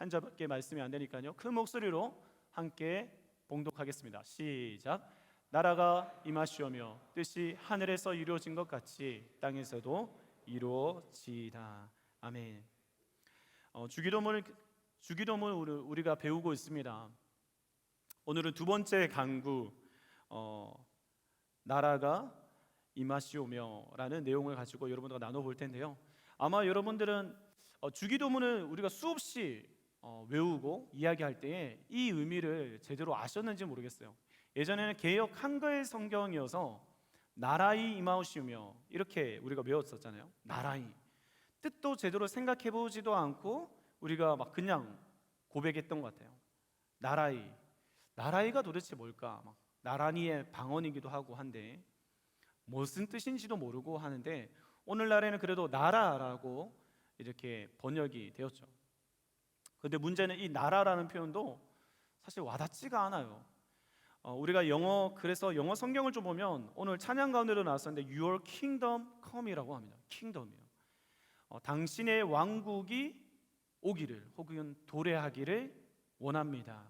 한 절밖에 말씀이 안 되니까요. 큰 목소리로 함께 봉독하겠습니다. 시작. 나라가 임하시오며 뜻이 하늘에서 이루어진 것 같이 땅에서도 이루어지이다. 아멘. 주기도문을 우리가 배우고 있습니다. 오늘은 두 번째 강구, 나라가 임하시오며 라는 내용을 가지고 여러분들과 나눠볼 텐데요. 아마 여러분들은 주기도문을 우리가 수없이 외우고 이야기할 때에 이 의미를 제대로 아셨는지 모르겠어요. 예전에는 개역 한글 성경이어서 나라이 임하시오며 이렇게 우리가 외웠었잖아요. 나라이 뜻도 제대로 생각해 보지도 않고 우리가 막 그냥 고백했던 것 같아요. 나라이가 도대체 뭘까? 막 나란히의 방언이기도 하고 한데 무슨 뜻인지도 모르고 하는데 오늘날에는 그래도 나라라고 이렇게 번역이 되었죠. 그런데 문제는 이 나라라는 표현도 사실 와닿지가 않아요. 우리가 그래서 영어 성경을 좀 보면 오늘 찬양 가운데로 나왔었는데 Your kingdom come이라고 합니다. 킹덤이요. 당신의 왕국이 오기를 혹은 도래하기를 원합니다.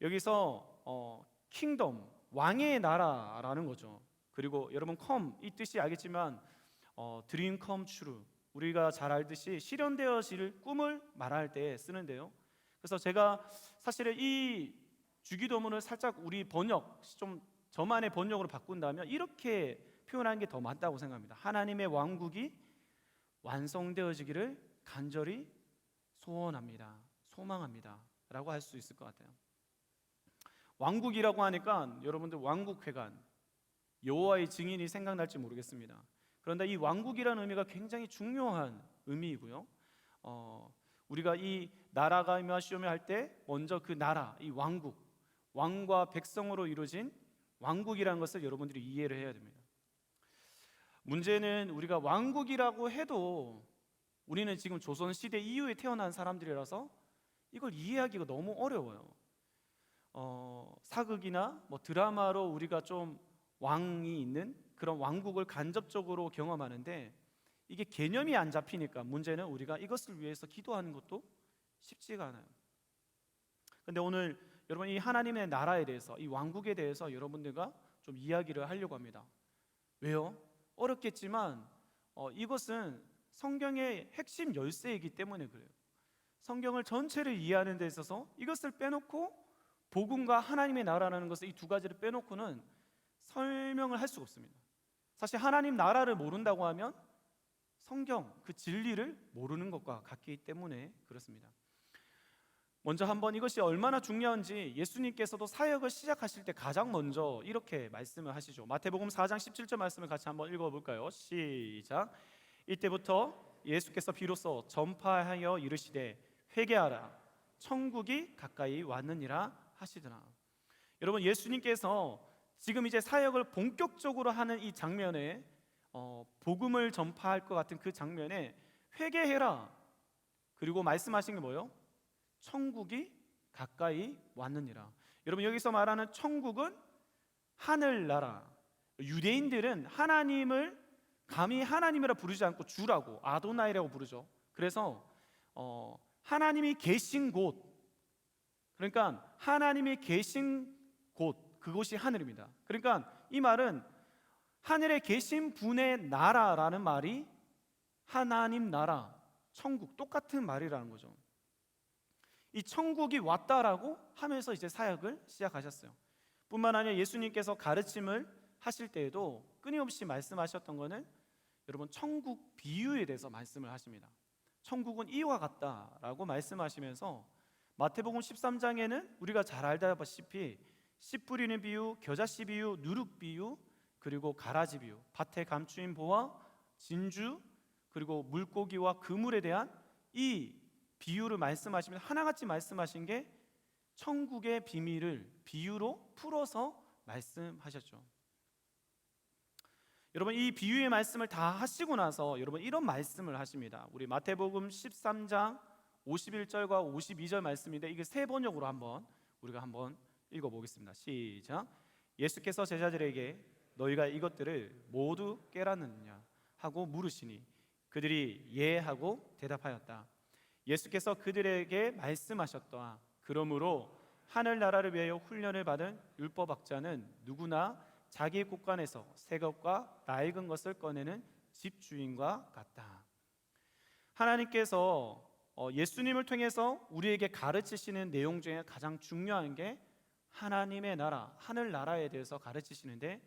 여기서 킹덤, 왕의 나라라는 거죠. 그리고 여러분 come 이 뜻이 알겠지만 dream come true, 우리가 잘 알듯이 실현되어질 꿈을 말할 때 쓰는데요. 그래서 제가 사실은 이 주기도문을 살짝 우리 번역 좀 저만의 번역으로 바꾼다면 이렇게 표현하는 게 더 맞다고 생각합니다. 하나님의 왕국이 완성되어지기를 간절히 소원합니다, 소망합니다 라고 할 수 있을 것 같아요. 왕국이라고 하니까 여러분들 왕국회관, 여호와의 증인이 생각날지 모르겠습니다. 그런데 이 왕국이라는 의미가 굉장히 중요한 의미이고요. 우리가 이 나라가 임하시오며 할 때 먼저 그 나라, 이 왕국, 왕과 백성으로 이루어진 왕국이라는 것을 여러분들이 이해를 해야 됩니다. 문제는 우리가 왕국이라고 해도 우리는 지금 조선시대 이후에 태어난 사람들이라서 이걸 이해하기가 너무 어려워요. 사극이나 드라마로 우리가 좀 왕이 있는 그런 왕국을 간접적으로 경험하는데 이게 개념이 안 잡히니까 문제는 우리가 이것을 위해서 기도하는 것도 쉽지가 않아요. 근데 오늘 여러분 이 하나님의 나라에 대해서, 이 왕국에 대해서 여러분들과 좀 이야기를 하려고 합니다. 왜요? 어렵겠지만 이것은 성경의 핵심 열쇠이기 때문에 그래요. 성경을 전체를 이해하는 데 있어서 이것을 빼놓고 복음과 하나님의 나라라는 것을, 이 두 가지를 빼놓고는 설명을 할 수가 없습니다. 사실 하나님 나라를 모른다고 하면 성경, 그 진리를 모르는 것과 같기 때문에 그렇습니다. 먼저 한번 이것이 얼마나 중요한지 예수님께서도 사역을 시작하실 때 가장 먼저 이렇게 말씀을 하시죠. 마태복음 4장 17절 말씀을 같이 한번 읽어볼까요? 시작. 이때부터 예수께서 비로소 전파하여 이르시되 회개하라, 천국이 가까이 왔느니라 하시더라. 여러분, 예수님께서 지금 이제 사역을 본격적으로 하는 이 장면에 복음을 전파할 것 같은 그 장면에 회개해라, 그리고 말씀하신 게 뭐예요? 천국이 가까이 왔느니라. 여러분, 여기서 말하는 천국은 하늘나라. 유대인들은 하나님을 감히 하나님이라 부르지 않고 주라고, 아도나이라고 부르죠. 그래서 하나님이 계신 곳, 그러니까 하나님이 계신 곳, 그곳이 하늘입니다. 그러니까 이 말은 하늘에 계신 분의 나라라는 말이 하나님 나라, 천국, 똑같은 말이라는 거죠. 이 천국이 왔다라고 하면서 이제 사역을 시작하셨어요. 뿐만 아니라 예수님께서 가르침을 하실 때에도 끊임없이 말씀하셨던 것은 여러분 천국 비유에 대해서 말씀을 하십니다. 천국은 이와 같다라고 말씀하시면서 마태복음 13장에는 우리가 잘 알다시피 씨 뿌리는 비유, 겨자씨 비유, 누룩 비유, 그리고 가라지 비유, 밭에 감추인 보와 진주, 그리고 물고기와 그물에 대한 이 비유를 말씀하시면서 하나같이 말씀하신 게 천국의 비밀을 비유로 풀어서 말씀하셨죠. 여러분, 이 비유의 말씀을 다 하시고 나서 여러분 이런 말씀을 하십니다. 우리 마태복음 13장 51절과 52절 말씀인데 이게 세 번역으로 우리가 한번 읽어보겠습니다. 시작. 예수께서 제자들에게 너희가 이것들을 모두 깨달았느냐 하고 물으시니 그들이 예 하고 대답하였다. 예수께서 그들에게 말씀하셨다. 그러므로 하늘나라를 위하여 훈련을 받은 율법학자는 누구나 자기 곳간에서 새 것과 낡은 것을 꺼내는 집주인과 같다. 하나님께서 예수님을 통해서 우리에게 가르치시는 내용 중에 가장 중요한 게 하나님의 나라, 하늘나라에 대해서 가르치시는데,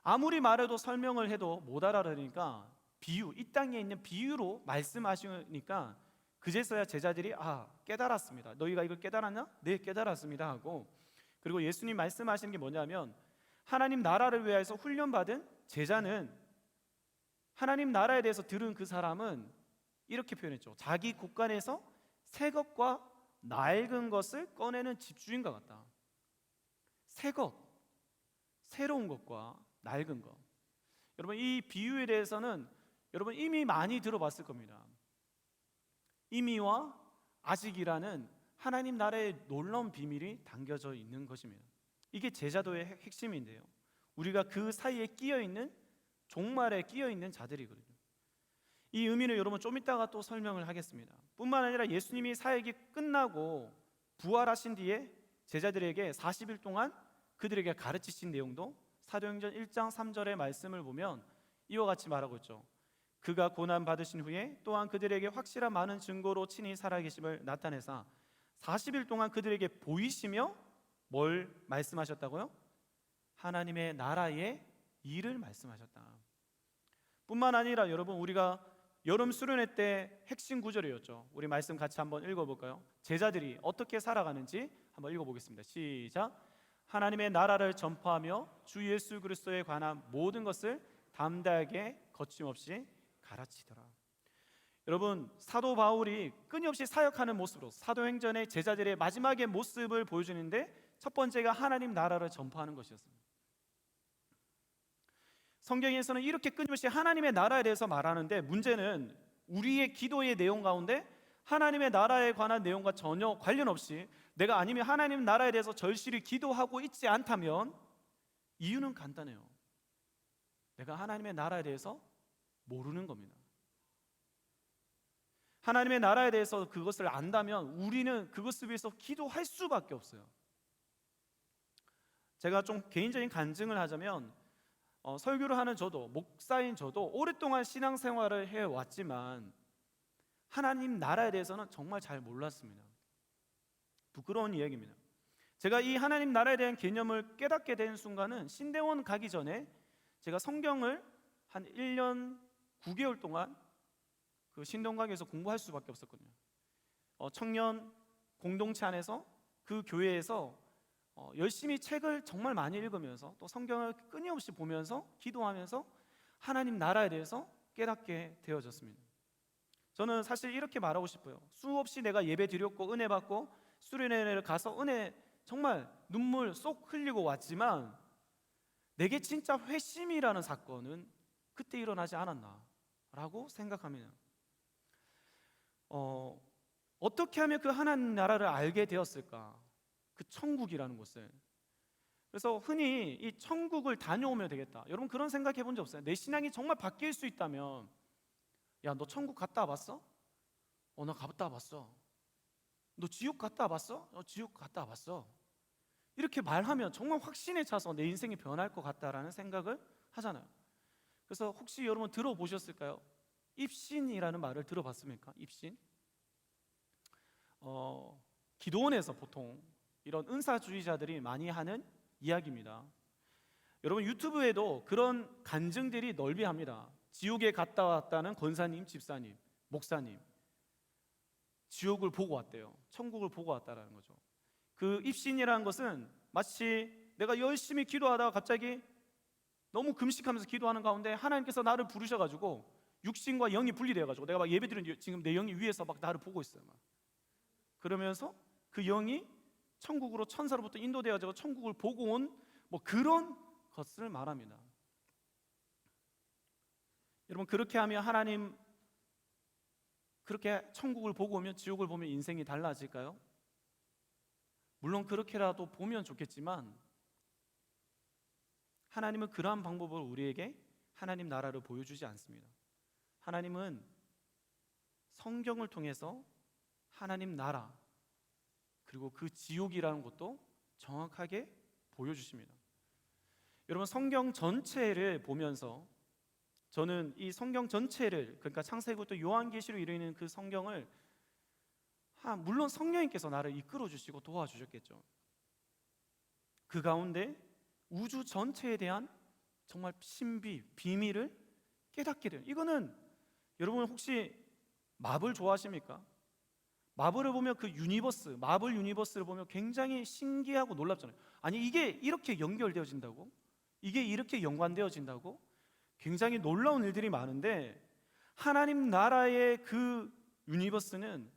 아무리 말해도 설명을 해도 못 알아들으니까 비유, 이 땅에 있는 비유로 말씀하시니까 그제서야 제자들이 깨달았습니다. 너희가 이걸 깨달았냐? 네, 깨달았습니다 하고, 그리고 예수님 말씀하시는 게 뭐냐면 하나님 나라를 위해서 훈련받은 제자는, 하나님 나라에 대해서 들은 그 사람은 이렇게 표현했죠. 자기 곳간에서 새 것과 낡은 것을 꺼내는 집주인과 같다. 새 것, 새로운 것과 낡은 것. 여러분, 이 비유에 대해서는 여러분 이미 많이 들어봤을 겁니다. 이미와 아직이라는 하나님 나라의 놀라운 비밀이 담겨져 있는 것입니다. 이게 제자도의 핵심인데요, 우리가 그 사이에 끼어있는, 종말에 끼어있는 자들이거든요. 이 의미는 여러분 좀 이따가 또 설명을 하겠습니다. 뿐만 아니라 예수님이 사역이 끝나고 부활하신 뒤에 제자들에게 40일 동안 그들에게 가르치신 내용도 사도행전 1장 3절의 말씀을 보면 이와 같이 말하고 있죠. 그가 고난 받으신 후에 또한 그들에게 확실한 많은 증거로 친히 살아계심을 나타내사 40일 동안 그들에게 보이시며 뭘 말씀하셨다고요? 하나님의 나라의 일을 말씀하셨다. 뿐만 아니라 여러분, 우리가 여름 수련회 때 핵심 구절이었죠. 우리 말씀 같이 한번 읽어볼까요? 제자들이 어떻게 살아가는지 한번 읽어보겠습니다. 시작. 하나님의 나라를 전파하며 주 예수 그리스도에 관한 모든 것을 담대하게 거침없이 가르치더라. 여러분, 사도 바울이 끊임없이 사역하는 모습으로 사도행전의 제자들의 마지막의 모습을 보여주는데, 첫 번째가 하나님 나라를 전파하는 것이었습니다. 성경에서는 이렇게 끊임없이 하나님의 나라에 대해서 말하는데, 문제는 우리의 기도의 내용 가운데 하나님의 나라에 관한 내용과 전혀 관련 없이 내가 아니면 하나님 나라에 대해서 절실히 기도하고 있지 않다면, 이유는 간단해요. 내가 하나님의 나라에 대해서 모르는 겁니다. 하나님의 나라에 대해서 그것을 안다면 우리는 그것을 위해서 기도할 수밖에 없어요. 제가 좀 개인적인 간증을 하자면, 설교를 하는 저도, 목사인 저도 오랫동안 신앙생활을 해왔지만 하나님 나라에 대해서는 정말 잘 몰랐습니다. 부끄러운 이야기입니다. 제가 이 하나님 나라에 대한 개념을 깨닫게 된 순간은 신대원 가기 전에 제가 성경을 한 1년 9개월 동안 그 신동강에서 공부할 수밖에 없었거든요. 청년 공동체 안에서 그 교회에서 열심히 책을 정말 많이 읽으면서 또 성경을 끊임없이 보면서 기도하면서 하나님 나라에 대해서 깨닫게 되어졌습니다. 저는 사실 이렇게 말하고 싶어요. 수없이 내가 예배 드렸고 은혜 받고 수련회를 가서 은혜 정말 눈물 쏙 흘리고 왔지만 내게 진짜 회심이라는 사건은 그때 일어나지 않았나라고 생각합니다. 어떻게 하면 그 하나님 나라를 알게 되었을까? 그 천국이라는 곳을. 그래서 흔히 이 천국을 다녀오면 되겠다, 여러분 그런 생각 해본 적 없어요? 내 신앙이 정말 바뀔 수 있다면, 야, 너 천국 갔다 와봤어? 나 갔다 와봤어. 너 지옥 갔다 와봤어? 지옥 갔다 와봤어. 이렇게 말하면 정말 확신에 차서 내 인생이 변할 것 같다라는 생각을 하잖아요. 그래서 혹시 여러분 들어보셨을까요? 입신이라는 말을 들어봤습니까? 입신? 기도원에서 보통 이런 은사주의자들이 많이 하는 이야기입니다. 여러분, 유튜브에도 그런 간증들이 널비합니다. 지옥에 갔다 왔다는 권사님, 집사님, 목사님, 지옥을 보고 왔대요. 천국을 보고 왔다라는 거죠. 그 입신이라는 것은 마치 내가 열심히 기도하다가 갑자기 너무 금식하면서 기도하는 가운데 하나님께서 나를 부르셔가지고 육신과 영이 분리되어가지고 내가 막 예배드리는 지금 내 영이 위에서 막 나를 보고 있어요. 막. 그러면서 그 영이 천국으로 천사로부터 인도되어서 천국을 보고 온 뭐 그런 것을 말합니다. 여러분, 그렇게 하면 하나님, 그렇게 천국을 보고 오면 지옥을 보면 인생이 달라질까요? 물론 그렇게라도 보면 좋겠지만 하나님은 그러한 방법을 우리에게 하나님 나라를 보여주지 않습니다. 하나님은 성경을 통해서 하나님 나라 그리고 그 지옥이라는 것도 정확하게 보여주십니다. 여러분, 성경 전체를 보면서 저는 이 성경 전체를, 그러니까 창세기부터 요한계시로 이르는 그 성경을 물론 성령님께서 나를 이끌어 주시고 도와주셨겠죠. 그 가운데 우주 전체에 대한 정말 신비, 비밀을 깨닫게 돼요. 이거는 여러분 혹시 마블 좋아하십니까? 마블을 보면 그 유니버스, 마블 유니버스를 보면 굉장히 신기하고 놀랍잖아요. 아니, 이게 이렇게 연결되어진다고? 이게 이렇게 연관되어진다고? 굉장히 놀라운 일들이 많은데 하나님 나라의 그 유니버스는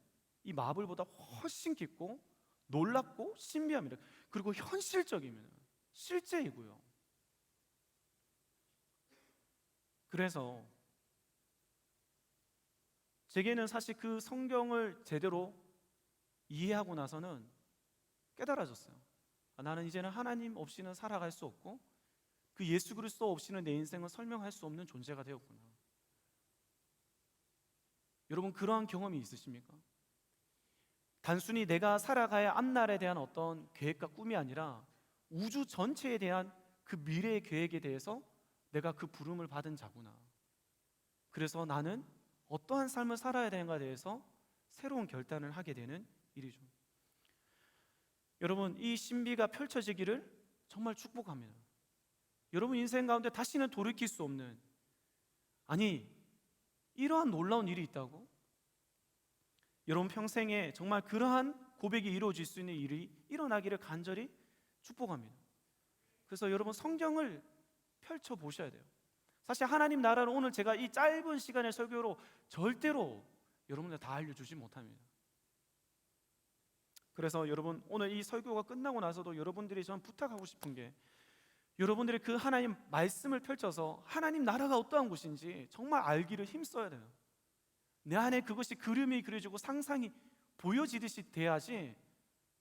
이 마블보다 훨씬 깊고 놀랍고 신비합니다. 그리고 현실적입니다. 실제이고요. 그래서 제게는 사실 그 성경을 제대로 이해하고 나서는 깨달아졌어요. 나는 이제는 하나님 없이는 살아갈 수 없고 그 예수 그리스도 없이는 내 인생은 설명할 수 없는 존재가 되었구나. 여러분, 그러한 경험이 있으십니까? 단순히 내가 살아가야 앞날에 대한 어떤 계획과 꿈이 아니라 우주 전체에 대한 그 미래의 계획에 대해서 내가 그 부름을 받은 자구나. 그래서 나는 어떠한 삶을 살아야 되는가에 대해서 새로운 결단을 하게 되는 일이죠. 여러분, 이 신비가 펼쳐지기를 정말 축복합니다. 여러분 인생 가운데 다시는 돌이킬 수 없는, 아니, 이러한 놀라운 일이 있다고? 여러분 평생에 정말 그러한 고백이 이루어질 수 있는 일이 일어나기를 간절히 축복합니다. 그래서 여러분 성경을 펼쳐 보셔야 돼요. 사실 하나님 나라는 오늘 제가 이 짧은 시간의 설교로 절대로 여러분들 다 알려주지 못합니다. 그래서 여러분 오늘 이 설교가 끝나고 나서도 여러분들이 저는 부탁하고 싶은 게, 여러분들이 그 하나님 말씀을 펼쳐서 하나님 나라가 어떠한 곳인지 정말 알기를 힘써야 돼요. 내 안에 그것이 그림이 그려지고 상상이 보여지듯이 돼야지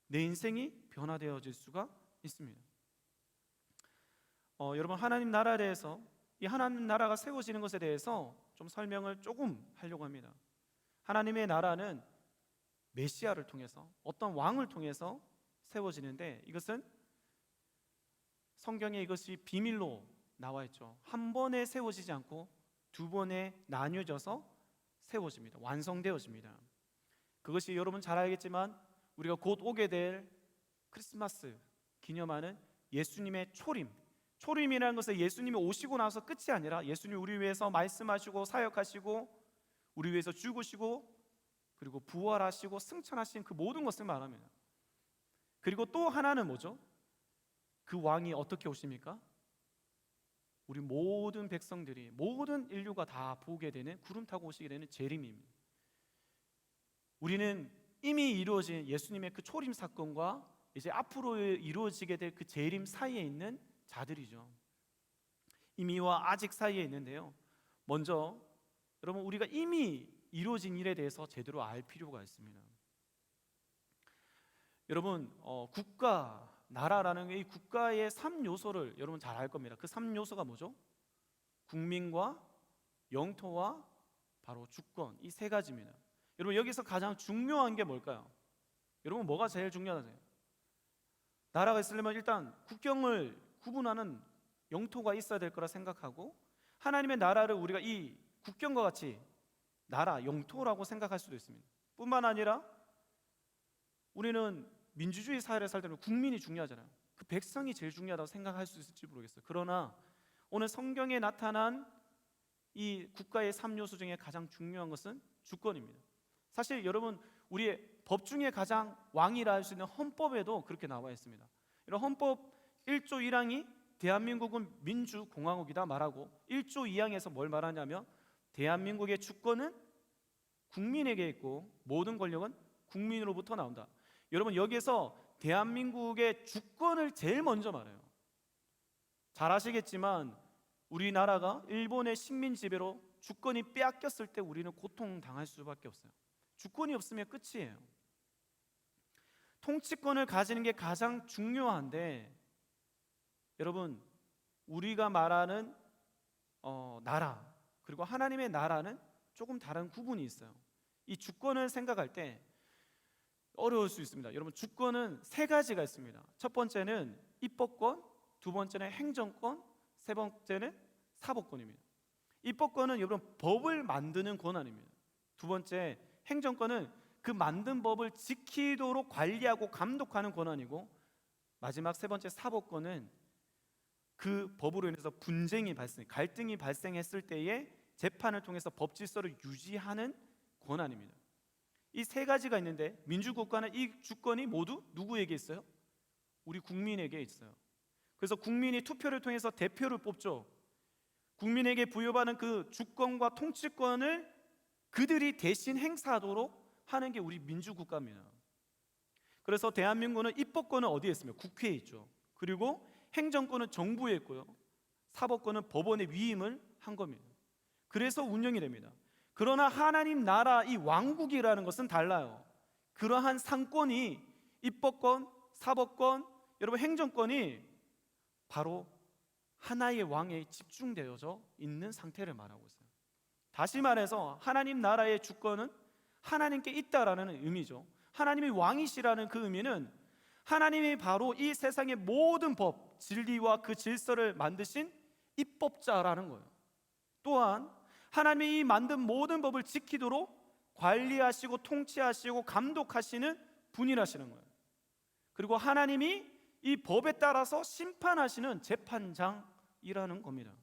내 인생이 변화되어질 수가 있습니다. 여러분 하나님 나라에 대해서, 이 하나님 나라가 세워지는 것에 대해서 좀 설명을 조금 하려고 합니다. 하나님의 나라는 메시아를 통해서, 어떤 왕을 통해서 세워지는데, 이것은 성경에 이것이 비밀로 나와 있죠. 한 번에 세워지지 않고 두 번에 나뉘어져서 세워집니다. 완성되어집니다. 그것이 여러분 잘 알겠지만 우리가 곧 오게 될 크리스마스 기념하는 예수님의 초림, 초림이라는 것은 예수님이 오시고 나서 끝이 아니라 예수님이 우리 위해서 말씀하시고 사역하시고 우리 위해서 죽으시고 그리고 부활하시고 승천하신 그 모든 것을 말합니다. 그리고 또 하나는 뭐죠? 그 왕이 어떻게 오십니까? 우리 모든 백성들이, 모든 인류가 다 보게 되는, 구름 타고 오시게 되는 재림입니다. 우리는 이미 이루어진 예수님의 그 초림 사건과 이제 앞으로 이루어지게 될 그 재림 사이에 있는 자들이죠. 이미와 아직 사이에 있는데요, 먼저 여러분 우리가 이미 이루어진 일에 대해서 제대로 알 필요가 있습니다. 여러분 국가, 나라라는 이 국가의 3요소를 여러분 잘 알 겁니다. 그 3요소가 뭐죠? 국민과 영토와 바로 주권, 이 세 가지입니다. 여러분 여기서 가장 중요한 게 뭘까요? 여러분 뭐가 제일 중요하세요? 나라가 있으려면 일단 국경을 구분하는 영토가 있어야 될 거라 생각하고, 하나님의 나라를 우리가 이 국경과 같이 나라, 영토라고 생각할 수도 있습니다. 뿐만 아니라 우리는 민주주의 사회를 살다 보면 국민이 중요하잖아요. 그 백성이 제일 중요하다고 생각할 수 있을지 모르겠어요. 그러나 오늘 성경에 나타난 이 국가의 3요소 중에 가장 중요한 것은 주권입니다. 사실 여러분 우리의 법 중에 가장 왕이라 할 수 있는 헌법에도 그렇게 나와 있습니다. 이런 헌법 1조 1항이 대한민국은 민주공화국이다 말하고, 1조 2항에서 뭘 말하냐면 대한민국의 주권은 국민에게 있고 모든 권력은 국민으로부터 나온다. 여러분 여기에서 대한민국의 주권을 제일 먼저 말해요. 잘 아시겠지만 우리나라가 일본의 식민 지배로 주권이 빼앗겼을 때 우리는 고통당할 수밖에 없어요. 주권이 없으면 끝이에요. 통치권을 가지는 게 가장 중요한데, 여러분 우리가 말하는 나라 그리고 하나님의 나라는 조금 다른 구분이 있어요. 이 주권을 생각할 때 어려울 수 있습니다. 여러분, 주권은 세 가지가 있습니다. 첫 번째는 입법권, 두 번째는 행정권, 세 번째는 사법권입니다. 입법권은 여러분 법을 만드는 권한입니다. 두 번째 행정권은 그 만든 법을 지키도록 관리하고 감독하는 권한이고, 마지막 세 번째 사법권은 그 법으로 인해서 분쟁이 갈등이 발생했을 때에 재판을 통해서 법 질서를 유지하는 권한입니다. 이 세 가지가 있는데 민주국가는 이 주권이 모두 누구에게 있어요? 우리 국민에게 있어요. 그래서 국민이 투표를 통해서 대표를 뽑죠. 국민에게 부여받은 그 주권과 통치권을 그들이 대신 행사하도록 하는 게 우리 민주국가입니다. 그래서 대한민국은 입법권은 어디에 있습니까? 국회에 있죠. 그리고 행정권은 정부에 있고요, 사법권은 법원에 위임을 한 겁니다. 그래서 운영이 됩니다. 그러나 하나님 나라 이 왕국이라는 것은 달라요. 그러한 상권이 입법권, 사법권, 여러분 행정권이 바로 하나의 왕에 집중되어져 있는 상태를 말하고 있어요. 다시 말해서 하나님 나라의 주권은 하나님께 있다라는 의미죠. 하나님이 왕이시라는 그 의미는 하나님이 바로 이 세상의 모든 법, 진리와 그 질서를 만드신 입법자라는 거예요. 또한 하나님이 만든 모든 법을 지키도록 관리하시고 통치하시고 감독하시는 분이라시는 거예요. 그리고 하나님이 이 법에 따라서 심판하시는 재판장이라는 겁니다.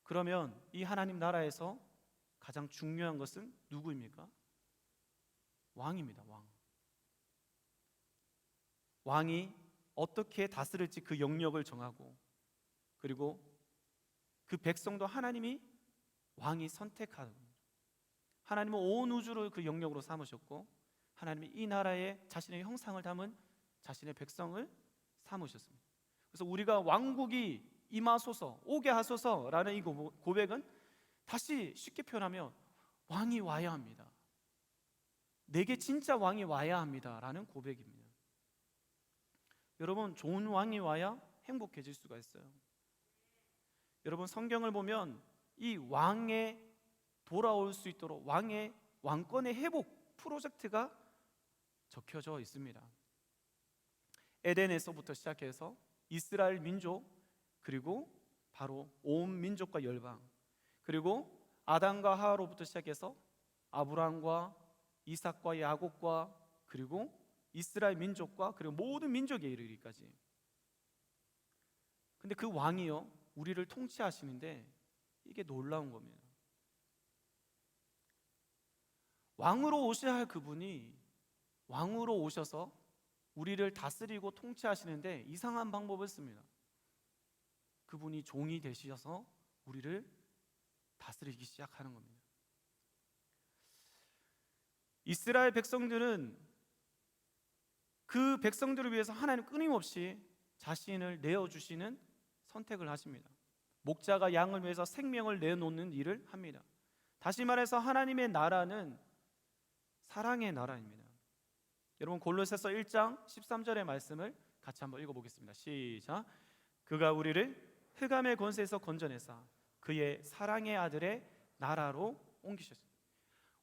그러면 이 하나님 나라에서 가장 중요한 것은 누구입니까? 왕입니다. 왕이 어떻게 다스릴지 그 영역을 정하고, 그리고 그 백성도 하나님이 왕이 선택하는 겁니다. 하나님은 온 우주를 그 영역으로 삼으셨고, 하나님이 이 나라에 자신의 형상을 담은 자신의 백성을 삼으셨습니다. 그래서 우리가 왕국이 임하소서, 오게 하소서라는 이 고백은 다시 쉽게 표현하면 왕이 와야 합니다. 내게 진짜 왕이 와야 합니다 라는 고백입니다. 여러분, 좋은 왕이 와야 행복해질 수가 있어요. 여러분, 성경을 보면 이 왕에 돌아올 수 있도록 왕권의 회복 프로젝트가 적혀져 있습니다. 에덴에서부터 시작해서 이스라엘 민족, 그리고 바로 온 민족과 열방, 그리고 아담과 하와로부터 시작해서 아브라함과 이삭과 야곱과, 그리고 이스라엘 민족과, 그리고 모든 민족에 이르기까지. 근데 그 왕이요, 우리를 통치하시는데 이게 놀라운 겁니다. 왕으로 오셔야 할 그분이 왕으로 오셔서 우리를 다스리고 통치하시는데 이상한 방법을 씁니다. 그분이 종이 되셔서 우리를 다스리기 시작하는 겁니다. 이스라엘 백성들은 그 백성들을 위해서 하나님 끊임없이 자신을 내어주시는 선택을 하십니다. 목자가 양을 위해서 생명을 내놓는 일을 합니다. 다시 말해서 하나님의 나라는 사랑의 나라입니다. 여러분, 골로새서 1장 13절의 말씀을 같이 한번 읽어보겠습니다. 시작. 그가 우리를 흑암의 권세에서 건져내사 그의 사랑의 아들의 나라로 옮기셨습니다.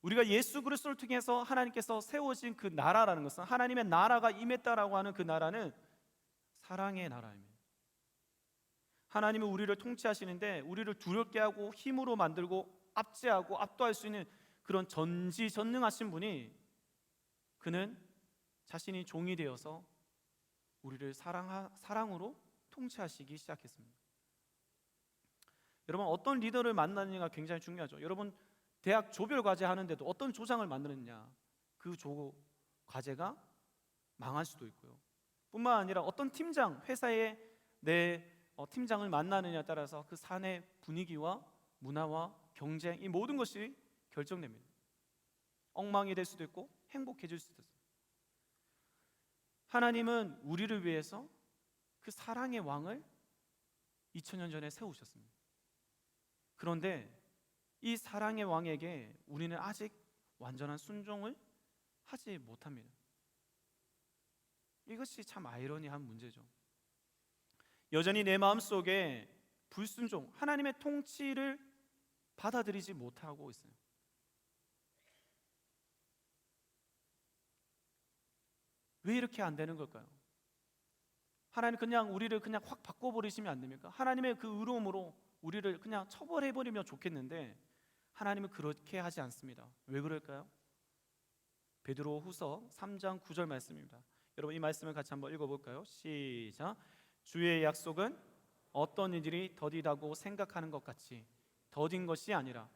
우리가 예수 그리스도를 통해서 하나님께서 세워진 그 나라라는 것은, 하나님의 나라가 임했다라고 하는 그 나라는 사랑의 나라입니다. 하나님은 우리를 통치하시는데 우리를 두렵게 하고 힘으로 만들고 압제하고 압도할 수 있는 그런 전지전능하신 분이, 그는 자신이 종이 되어서 우리를 사랑으로 통치하시기 시작했습니다. 여러분, 어떤 리더를 만나느냐가 굉장히 중요하죠. 여러분, 대학 조별 과제 하는데도 어떤 조장을 만드느냐, 그 과제가 망할 수도 있고요. 뿐만 아니라 어떤 팀장, 회사의 내 팀장을 만나느냐에 따라서 그 사내 분위기와 문화와 경쟁, 이 모든 것이 결정됩니다. 엉망이 될 수도 있고 행복해질 수도 있어요. 하나님은 우리를 위해서 그 사랑의 왕을 2000년 전에 세우셨습니다. 그런데 이 사랑의 왕에게 우리는 아직 완전한 순종을 하지 못합니다. 이것이 참 아이러니한 문제죠. 여전히 내 마음속에 불순종, 하나님의 통치를 받아들이지 못하고 있어요. 왜 이렇게 안 되는 걸까요? 하나님 그냥 우리를 그냥 확 바꿔버리시면 안 됩니까? 하나님의 그 의로움으로 우리를 그냥 처벌해버리면 좋겠는데 하나님은 그렇게 하지 않습니다. 왜 그럴까요? 베드로후서 3장 9절 말씀입니다. 여러분 이 말씀을 같이 한번 읽어볼까요? 시작. 주의 약속은 어떤 이들이 더디다고 생각하는 것 같이 더딘 것이 아니라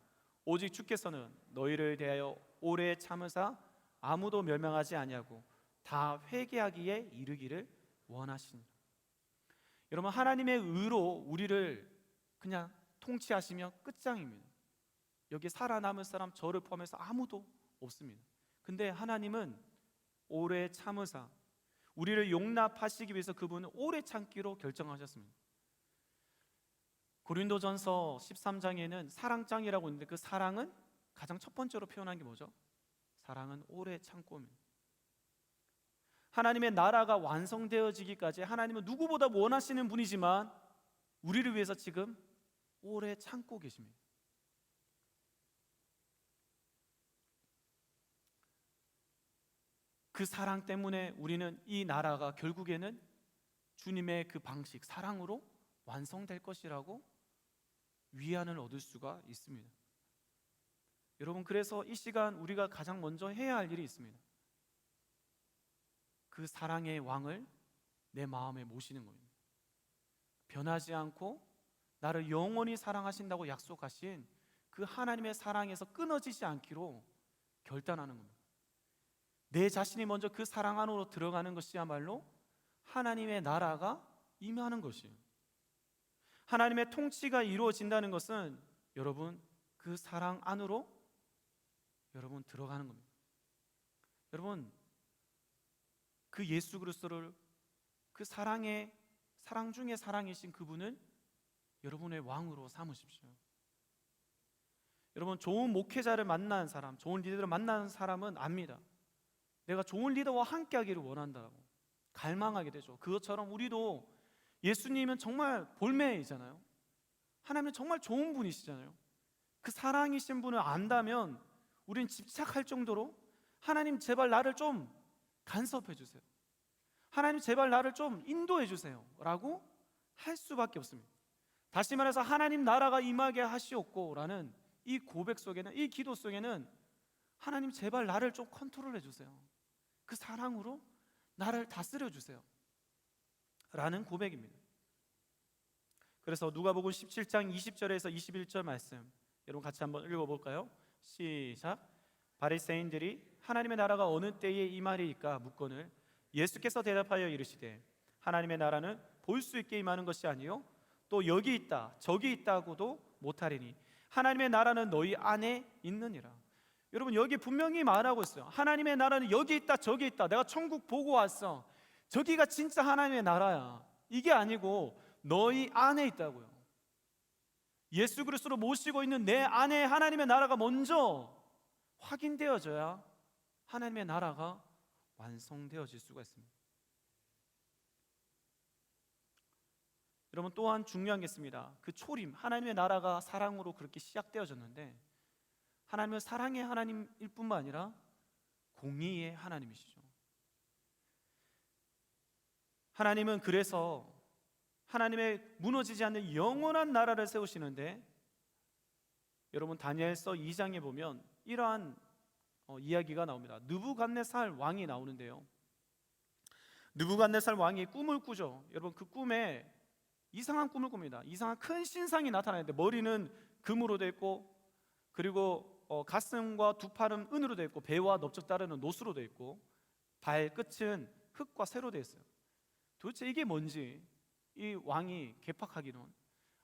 오직 주께서는 너희를 대하여 오래 참으사 아무도 멸망하지 아니하고 다 회개하기에 이르기를 원하시니라. 여러분 하나님의 의로 우리를 그냥 통치하시며 끝장입니다. 여기 살아남을 사람 저를 포함해서 아무도 없습니다. 근데 하나님은 오래 참으사 우리를 용납하시기 위해서 그분은 오래 참기로 결정하셨습니다. 고린도전서 13장에는 사랑장이라고 있는데 그 사랑은 가장 첫 번째로 표현한 게 뭐죠? 사랑은 오래 참고입니다. 하나님의 나라가 완성되어지기까지 하나님은 누구보다 원하시는 분이지만 우리를 위해서 지금 오래 참고 계십니다. 그 사랑 때문에 우리는 이 나라가 결국에는 주님의 그 방식, 사랑으로 완성될 것이라고 위안을 얻을 수가 있습니다. 여러분 그래서 이 시간 우리가 가장 먼저 해야 할 일이 있습니다. 그 사랑의 왕을 내 마음에 모시는 겁니다. 변하지 않고 나를 영원히 사랑하신다고 약속하신 그 하나님의 사랑에서 끊어지지 않기로 결단하는 겁니다. 내 자신이 먼저 그 사랑 안으로 들어가는 것이야말로 하나님의 나라가 임하는 것이에요. 하나님의 통치가 이루어진다는 것은 여러분 그 사랑 안으로 여러분 들어가는 겁니다. 여러분 그 예수 그리스도를 그 사랑 중에 사랑이신 그분을 여러분의 왕으로 삼으십시오. 여러분 좋은 목회자를 만난 사람, 좋은 리더를 만난 사람은 압니다. 내가 좋은 리더와 함께 하기를 원한다고 갈망하게 되죠. 그것처럼 우리도 예수님은 정말 볼매이잖아요. 하나님은 정말 좋은 분이시잖아요. 그 사랑이신 분을 안다면 우리는 집착할 정도로 하나님 제발 나를 좀 간섭해 주세요. 하나님 제발 나를 좀 인도해 주세요 라고 할 수밖에 없습니다. 다시 말해서 하나님 나라가 임하게 하시옵고 라는 이 고백 속에는, 이 기도 속에는 하나님 제발 나를 좀 컨트롤해 주세요. 그 사랑으로 나를 다스려 주세요 라는 고백입니다. 그래서 누가복음 17장 20절에서 21절 말씀 여러분 같이 한번 읽어볼까요? 시작. 바리새인들이 하나님의 나라가 어느 때에 임하리이까 묻거늘 예수께서 대답하여 이르시되 하나님의 나라는 볼 수 있게 임하는 것이 아니요 또 여기 있다 저기 있다고도 못하리니 하나님의 나라는 너희 안에 있느니라. 여러분 여기 분명히 말하고 있어요. 하나님의 나라는 여기 있다 저기 있다. 내가 천국 보고 왔어. 저기가 진짜 하나님의 나라야. 이게 아니고 너희 안에 있다고요. 예수 그리스도로 모시고 있는 내 안에 하나님의 나라가 먼저 확인되어져야 하나님의 나라가 완성되어질 수가 있습니다. 여러분 또한 중요한 게 있습니다. 그 초림, 하나님의 나라가 사랑으로 그렇게 시작되어졌는데 하나님은 사랑의 하나님일 뿐만 아니라 공의의 하나님이시죠. 하나님은 그래서 하나님의 무너지지 않는 영원한 나라를 세우시는데 여러분 다니엘서 2장에 보면 이러한 이야기가 나옵니다. 느부갓네살 왕이 나오는데요. 느부갓네살 왕이 꿈을 꾸죠. 여러분 그 꿈에 이상한 꿈을 꿉니다. 이상한 큰 신상이 나타나는데 머리는 금으로 되어 있고 그리고 가슴과 두 팔은 은으로 되어 있고 배와 넓적다리는 노수로 되어 있고 발끝은 흙과 쇠로 되어 있어요. 도대체 이게 뭔지 이 왕이 개팍하기는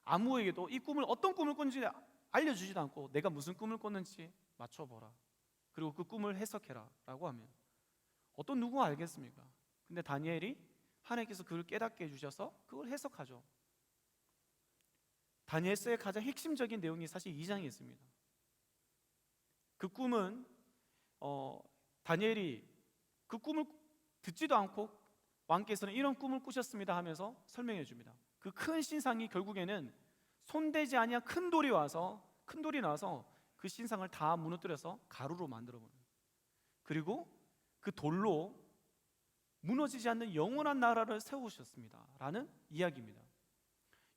아무에게도 이 꿈을 어떤 꿈을 꾼지 알려주지도 않고 내가 무슨 꿈을 꿨는지 맞춰보라 그리고 그 꿈을 해석해라 라고 하면 어떤 누구가 알겠습니까? 근데 다니엘이 하나님께서 그걸 깨닫게 해주셔서 그걸 해석하죠. 다니엘서의 가장 핵심적인 내용이 사실 2장에 있습니다. 그 꿈은 다니엘이 그 꿈을 듣지도 않고 왕께서는 이런 꿈을 꾸셨습니다 하면서 설명해 줍니다. 그 큰 신상이 결국에는 손대지 아니한 큰 돌이 나와서 그 신상을 다 무너뜨려서 가루로 만들어 버려요. 그리고 그 돌로 무너지지 않는 영원한 나라를 세우셨습니다 라는 이야기입니다.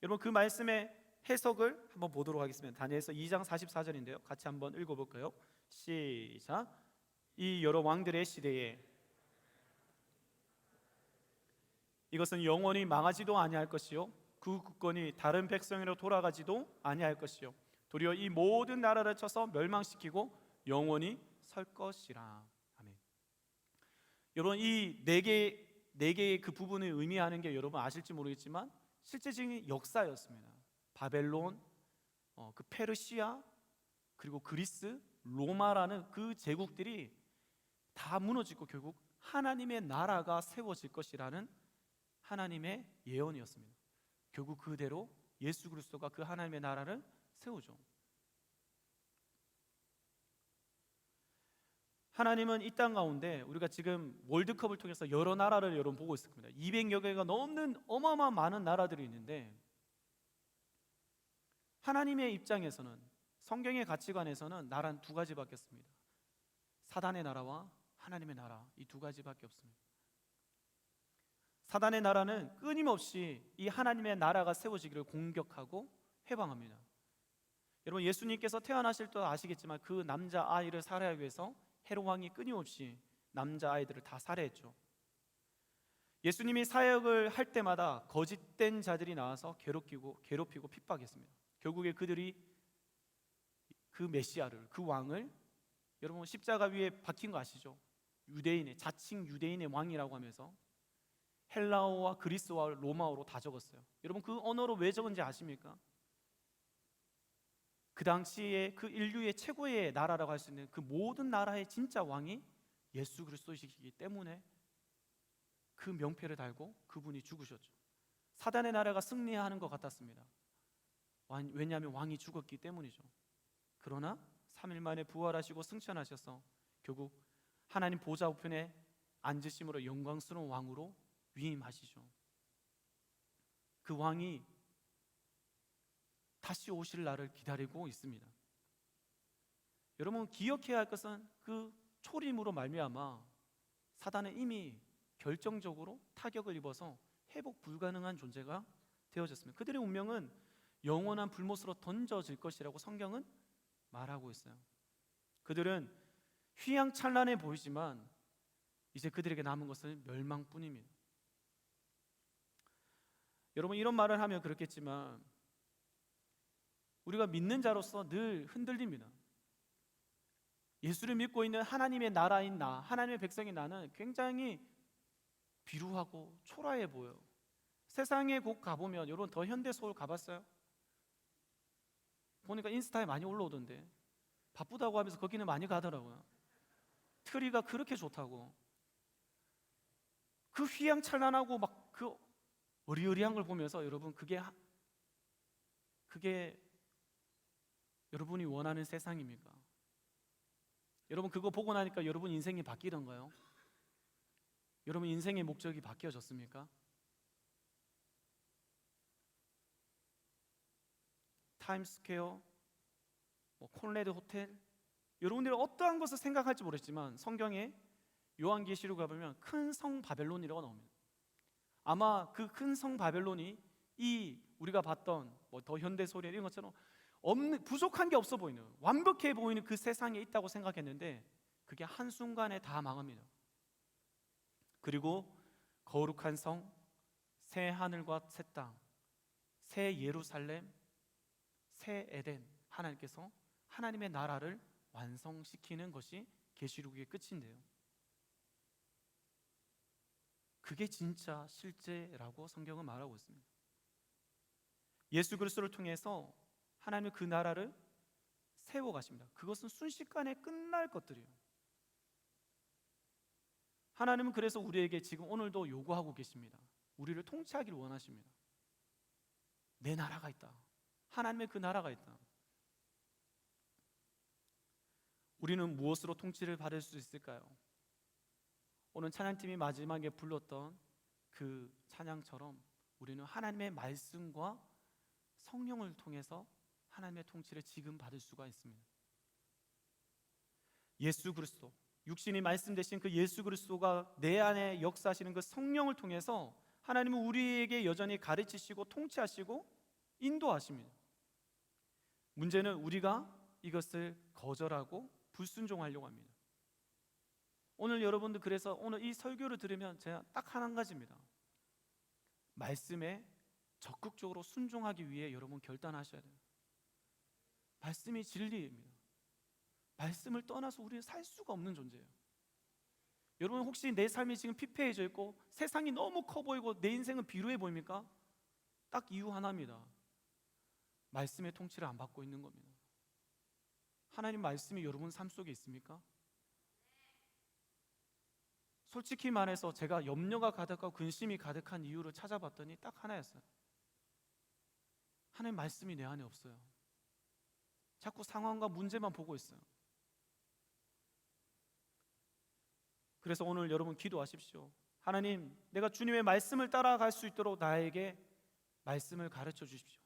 여러분, 그 말씀의 해석을 한번 보도록 하겠습니다. 다니엘서 2장 44절인데요 같이 한번 읽어볼까요? 시작. 이 여러 왕들의 시대에 이것은 영원히 망하지도 아니할 것이요 그 국권이 다른 백성으로 돌아가지도 아니할 것이요 도리어 이 모든 나라를 쳐서 멸망시키고 영원히 설 것이라. 아멘. 여러분, 이 네 개의 그 부분을 의미하는 게 여러분 아실지 모르겠지만 실제적인 역사였습니다. 바벨론, 그 페르시아, 그리고 그리스, 로마라는 그 제국들이 다 무너지고 결국 하나님의 나라가 세워질 것이라는 하나님의 예언이었습니다. 결국 그대로 예수 그리스도가 그 하나님의 나라를 세우죠. 하나님은 이 땅 가운데 우리가 지금 월드컵을 통해서 여러 나라를 여러분 보고 있을 겁니다. 200여 개가 넘는 어마어마한 많은 나라들이 있는데 하나님의 입장에서는, 성경의 가치관에서는 나라는 두 가지밖에 없습니다. 사단의 나라와 하나님의 나라, 이 두 가지밖에 없습니다. 사단의 나라는 끊임없이 이 하나님의 나라가 세워지기를 공격하고 해방합니다. 여러분, 예수님께서 태어나실 때 아시겠지만 그 남자 아이를 살해하기 위해서 헤롯 왕이 끊임없이 남자 아이들을 다 살해했죠. 예수님이 사역을 할 때마다 거짓된 자들이 나와서 괴롭히고 핍박했습니다. 결국에 그들이 그 메시아를, 그 왕을, 여러분 십자가 위에 박힌 거 아시죠? 유대인의, 자칭 유대인의 왕이라고 하면서 헬라어와 그리스어와 로마어로 다 적었어요. 여러분, 그 언어로 왜 적은지 아십니까? 그 당시에 그 인류의 최고의 나라라고 할 수 있는 그 모든 나라의 진짜 왕이 예수 그리스도이시기 때문에 그 명패를 달고 그분이 죽으셨죠. 사단의 나라가 승리하는 것 같았습니다. 왜냐하면 왕이 죽었기 때문이죠. 그러나 3일 만에 부활하시고 승천하셔서 결국 하나님 보좌 우편에 앉으심으로 영광스러운 왕으로 위임하시죠. 그 왕이 다시 오실 날을 기다리고 있습니다. 여러분, 기억해야 할 것은 그 초림으로 말미암아 사단은 이미 결정적으로 타격을 입어서 회복 불가능한 존재가 되어졌습니다. 그들의 운명은 영원한 불못으로 던져질 것이라고 성경은 말하고 있어요. 그들은 휘황찬란해 보이지만 이제 그들에게 남은 것은 멸망뿐입니다. 여러분, 이런 말을 하면 그렇겠지만 우리가 믿는 자로서 늘 흔들립니다. 예수를 믿고 있는 하나님의 나라인 나, 하나님의 백성인 나는 굉장히 비루하고 초라해 보여요. 세상에 곳 가보면, 여러분 더 현대 서울 가봤어요? 보니까 인스타에 많이 올라오던데 바쁘다고 하면서 거기는 많이 가더라고요. 트리가 그렇게 좋다고. 그 휘황찬란하고 막 그 어리어리한 걸 보면서 여러분, 그게 여러분이 원하는 세상입니까? 여러분, 그거 보고 나니까 여러분 인생이 바뀌던가요? 여러분 인생의 목적이 바뀌어졌습니까? 타임스퀘어, 콘레드 호텔, 여러분들이 어떠한 것을 생각할지 모르겠지만 성경에 요한계시록 가보면 큰 성 바벨론이라고 나옵니다. 아마 그 큰 성 바벨론이 이 우리가 봤던 더 현대 소리 이런 것처럼 부족한 게 없어 보이는, 완벽해 보이는 그 세상에 있다고 생각했는데 그게 한순간에 다 망합니다. 그리고 거룩한 성, 새 하늘과 새 땅, 새 예루살렘, 새 에덴, 하나님께서 하나님의 나라를 완성시키는 것이 계시록의 끝인데요, 그게 진짜 실제라고 성경은 말하고 있습니다. 예수 그리스도를 통해서 하나님은 그 나라를 세워가십니다. 그것은 순식간에 끝날 것들이에요. 하나님은 그래서 우리에게 지금 오늘도 요구하고 계십니다. 우리를 통치하기를 원하십니다. 내 나라가 있다. 하나님의 그 나라가 있다. 우리는 무엇으로 통치를 받을 수 있을까요? 오늘 찬양팀이 마지막에 불렀던 그 찬양처럼 우리는 하나님의 말씀과 성령을 통해서 하나님의 통치를 지금 받을 수가 있습니다. 예수 그리스도, 육신이 말씀 되신 그 예수 그리스도가 내 안에 역사하시는 그 성령을 통해서 하나님은 우리에게 여전히 가르치시고 통치하시고 인도하십니다. 문제는 우리가 이것을 거절하고 불순종하려고 합니다. 오늘 여러분들 그래서 오늘 이 설교를 들으면 제가 딱 한 가지입니다. 말씀에 적극적으로 순종하기 위해 여러분 결단하셔야 돼요. 말씀이 진리입니다. 말씀을 떠나서 우리는 살 수가 없는 존재예요. 여러분 혹시 내 삶이 지금 피폐해져 있고 세상이 너무 커 보이고 내 인생은 비루해 보입니까? 딱 이유 하나입니다. 말씀의 통치를 안 받고 있는 겁니다. 하나님 말씀이 여러분 삶 속에 있습니까? 솔직히 말해서 제가 염려가 가득하고 근심이 가득한 이유를 찾아봤더니 딱 하나였어요. 하나님 말씀이 내 안에 없어요. 자꾸 상황과 문제만 보고 있어요. 그래서 오늘 여러분 기도하십시오. 하나님, 내가 주님의 말씀을 따라갈 수 있도록 나에게 말씀을 가르쳐 주십시오.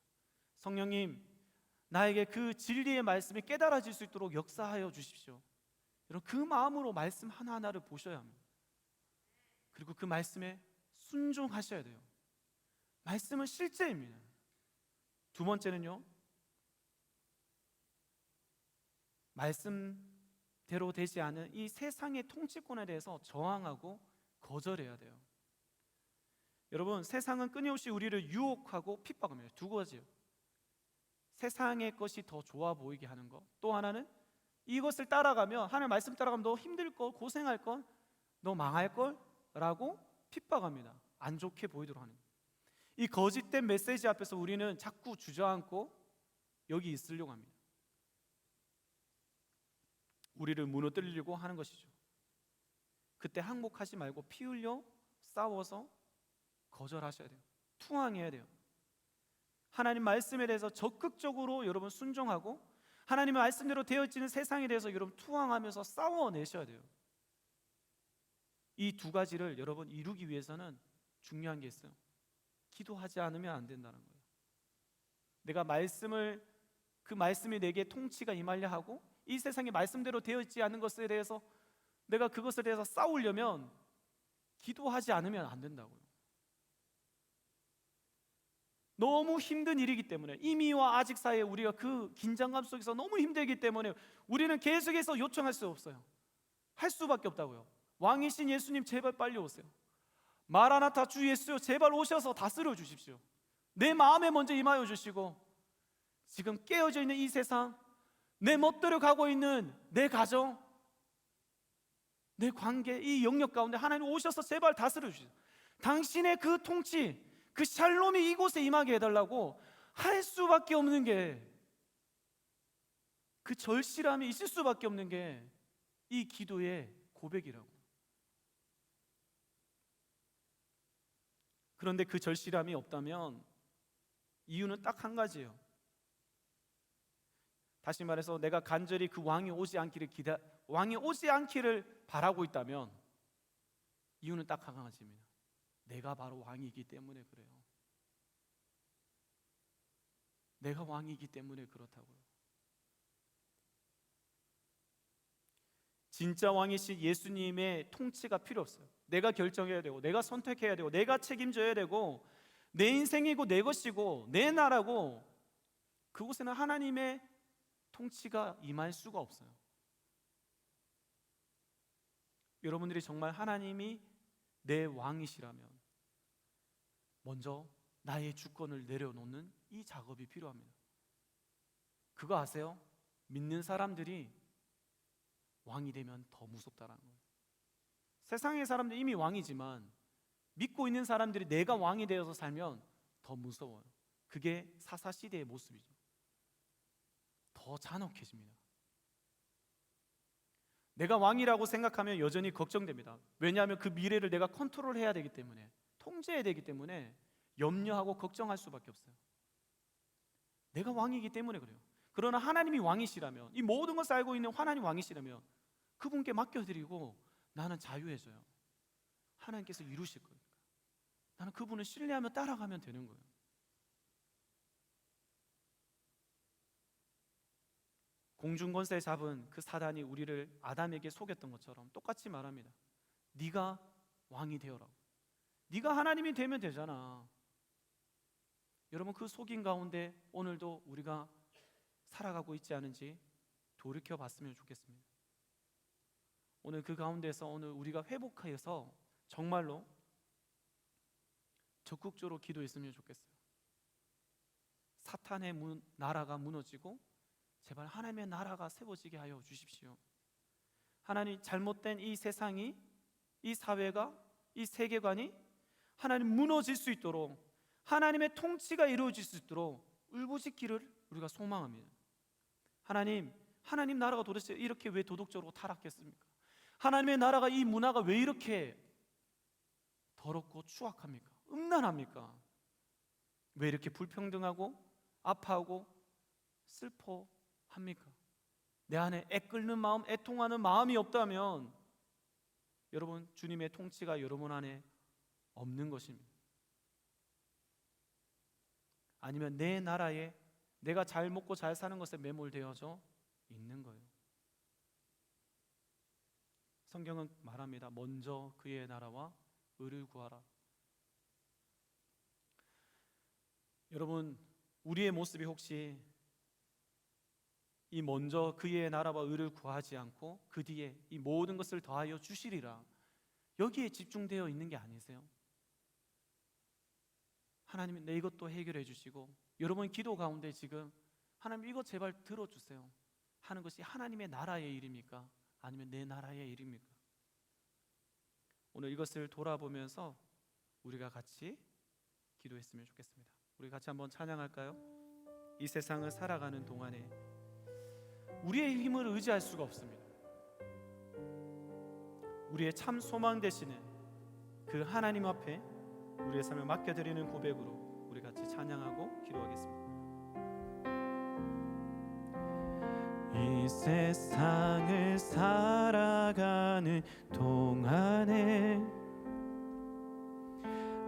성령님, 나에게 그 진리의 말씀이 깨달아질 수 있도록 역사하여 주십시오. 여러분 그 마음으로 말씀 하나하나를 보셔야 합니다. 그리고 그 말씀에 순종하셔야 돼요. 말씀은 실제입니다. 두 번째는요, 말씀대로 되지 않은 이 세상의 통치권에 대해서 저항하고 거절해야 돼요. 여러분 세상은 끊임없이 우리를 유혹하고 핍박합니다. 두 가지요. 세상의 것이 더 좋아 보이게 하는 것, 또 하나는 이것을 따라가면, 하나님 말씀 따라가면 너 힘들 걸, 고생할 걸, 너 망할 걸 라고 핍박합니다. 안 좋게 보이도록 하는, 이 거짓된 메시지 앞에서 우리는 자꾸 주저앉고 여기 있으려고 합니다. 우리를 무너뜨리려고 하는 것이죠. 그때 항복하지 말고 피 흘려 싸워서 거절하셔야 돼요. 투항해야 돼요. 하나님 말씀에 대해서 적극적으로 여러분 순종하고 하나님의 말씀대로 되어지는 세상에 대해서 여러분 투항하면서 싸워내셔야 돼요. 이 두 가지를 여러분 이루기 위해서는 중요한 게 있어요. 기도하지 않으면 안 된다는 거예요. 내가 그 말씀이 내게 통치가 임하려 하고 이 세상에 말씀대로 되어있지 않은 것에 대해서 내가 그것에 대해서 싸우려면 기도하지 않으면 안 된다고요. 너무 힘든 일이기 때문에, 이미와 아직 사이에 우리가 그 긴장감 속에서 너무 힘들기 때문에 우리는 계속해서 요청할 수 없어요. 할 수밖에 없다고요. 왕이신 예수님 제발 빨리 오세요. 마라나타 주 예수요 제발 오셔서 다스려 주십시오. 내 마음에 먼저 임하여 주시고, 지금 깨어져 있는 이 세상, 내 멋대로 가고 있는 내 가정, 내 관계, 이 영역 가운데 하나님 오셔서 제발 다스려 주십시오. 당신의 그 통치, 그 샬롬이 이곳에 임하게 해달라고 할 수밖에 없는 게, 그 절실함이 있을 수밖에 없는 게 이 기도의 고백이라고. 그런데 그 절실함이 없다면 이유는 딱 한 가지예요. 다시 말해서 내가 간절히 그 왕이 오지 않기를 바라고 있다면 이유는 딱 한 가지입니다. 내가 바로 왕이기 때문에 그래요. 내가 왕이기 때문에 그렇다고요. 진짜 왕이신 예수님의 통치가 필요 없어요. 내가 결정해야 되고, 내가 선택해야 되고, 내가 책임져야 되고, 내 인생이고 내 것이고 내 나라고, 그곳에는 하나님의 통치가 임할 수가 없어요. 여러분들이 정말 하나님이 내 왕이시라면 먼저 나의 주권을 내려놓는 이 작업이 필요합니다. 그거 아세요? 믿는 사람들이 왕이 되면 더 무섭다라는 거예요. 세상의 사람들이 이미 왕이지만 믿고 있는 사람들이 내가 왕이 되어서 살면 더 무서워요. 그게 사사시대의 모습이죠. 더 잔혹해집니다. 내가 왕이라고 생각하면 여전히 걱정됩니다. 왜냐하면 그 미래를 내가 컨트롤해야 되기 때문에, 통제해야 되기 때문에 염려하고 걱정할 수밖에 없어요. 내가 왕이기 때문에 그래요. 그러나 하나님이 왕이시라면, 이 모든 것을 알고 있는 하나님 왕이시라면 그분께 맡겨드리고 나는 자유해져요. 하나님께서 이루실 거니까 나는 그분을 신뢰하며 따라가면 되는 거예요. 공중권세 잡은 그 사단이 우리를 아담에게 속였던 것처럼 똑같이 말합니다. 네가 왕이 되어라고. 네가 하나님이 되면 되잖아. 여러분, 그 속인 가운데 오늘도 우리가 살아가고 있지 않은지 돌이켜 봤으면 좋겠습니다. 오늘 그 가운데서 오늘 우리가 회복하여서 정말로 적극적으로 기도했으면 좋겠어요. 사탄의 나라가 무너지고 제발 하나님의 나라가 세워지게 하여 주십시오. 하나님, 잘못된 이 세상이, 이 사회가, 이 세계관이 하나님 무너질 수 있도록, 하나님의 통치가 이루어질 수 있도록 울부짖기를 우리가 소망합니다. 하나님 나라가 도대체 이렇게 왜 도덕적으로 타락했습니까? 하나님의 나라가, 이 문화가 왜 이렇게 더럽고 추악합니까? 음란합니까? 왜 이렇게 불평등하고 아파하고 슬퍼합니까? 내 안에 애끓는 마음, 애통하는 마음이 없다면 여러분, 주님의 통치가 여러분 안에 없는 것입니다. 아니면 내 나라에 내가 잘 먹고 잘 사는 것에 매몰되어져 있는 거예요. 성경은 말합니다. 먼저 그의 나라와 의를 구하라. 여러분, 우리의 모습이 혹시 이 먼저 그의 나라와 의를 구하지 않고 그 뒤에 이 모든 것을 더하여 주시리라, 여기에 집중되어 있는 게 아니세요? 하나님이 내 이것도 해결해 주시고, 여러분 기도 가운데 지금 하나님 이거 제발 들어주세요 하는 것이 하나님의 나라의 일입니까? 아니면 내 나라의 일입니까? 오늘 이것을 돌아보면서 우리가 같이 기도했으면 좋겠습니다. 우리 같이 한번 찬양할까요? 이 세상을 살아가는 동안에 우리의 힘을 의지할 수가 없습니다. 우리의 참 소망 되시는 그 하나님 앞에 우리의 삶을 맡겨드리는 고백으로 우리 같이 찬양하고 기도하겠습니다. 이 세상을 살아가는 동안에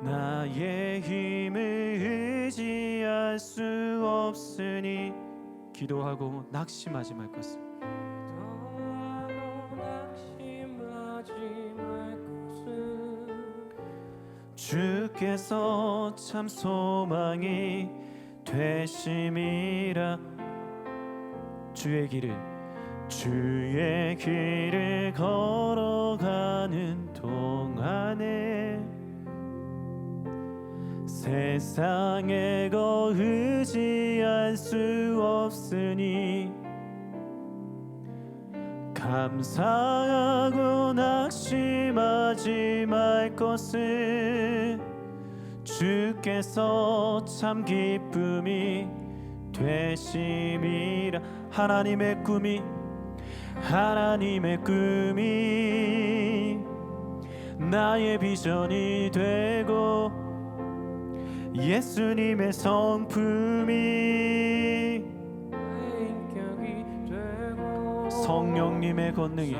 나의 힘을 의지할 수 없으니 기도하고 낙심하지 말 것을. 주께서 참 소망이 되심이라. 주의 길을 걸어가는 동안에 세상에 거 의지할 수 없으니 감사하고 낙심하지 말 것을. 주께서 참 기쁨이 되심이라. 하나님의 꿈이 나의 비전이 되고 예수님의 성품이 나의 인격이 되고 성령님의 권능이